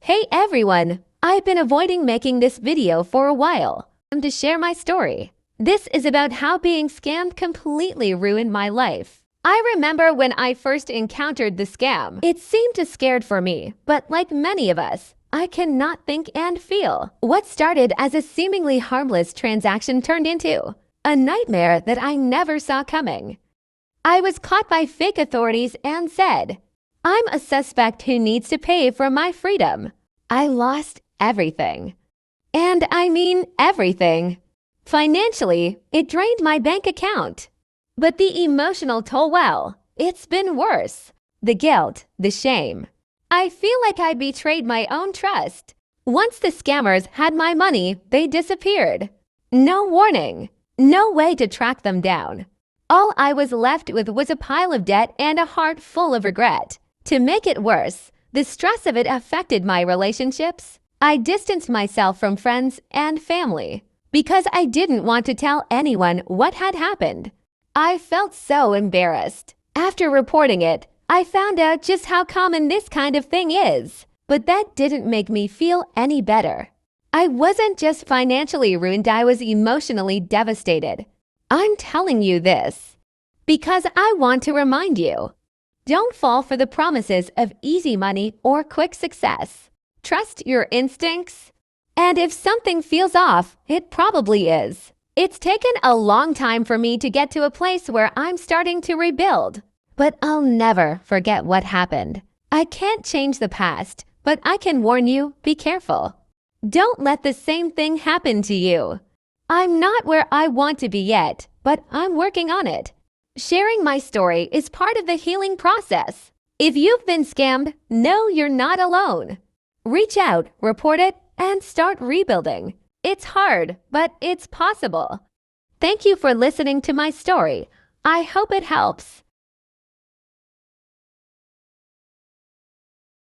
Hey everyone! I've been avoiding making this video for a while. To share my story. This is about how being scammed completely ruined my life. I remember when I first encountered the scam. It seemed too scared for me, but like many of us, I cannot think and feel. What started as a seemingly harmless transaction turned into a nightmare that I never saw coming. I was caught by fake authorities and said, "I'm a suspect who needs to pay for my freedom." I lost everything. And I mean everything. Financially, it drained my bank account. But the emotional toll, well, it's been worse. The guilt, the shame. I feel like I betrayed my own trust. Once the scammers had my money, they disappeared. No warning. No way to track them down. All I was left with was a pile of debt and a heart full of regret. To make it worse, the stress of it affected my relationships. I distanced myself from friends and family because I didn't want to tell anyone what had happened. I felt so embarrassed. After reporting it, I found out just how common this kind of thing is. But that didn't make me feel any better. I wasn't just financially ruined, I was emotionally devastated. I'm telling you this because I want to remind you. Don't fall for the promises of easy money or quick success. Trust your instincts. And if something feels off, it probably is. It's taken a long time for me to get to a place where I'm starting to rebuild. But I'll never forget what happened. I can't change the past, but I can warn you, be careful. Don't let the same thing happen to you. I'm not where I want to be yet, but I'm working on it. Sharing my story is part of the healing process. If you've been scammed, know you're not alone. Reach out, report it, and start rebuilding. It's hard, but it's possible. Thank you for listening to my story. I hope it helps.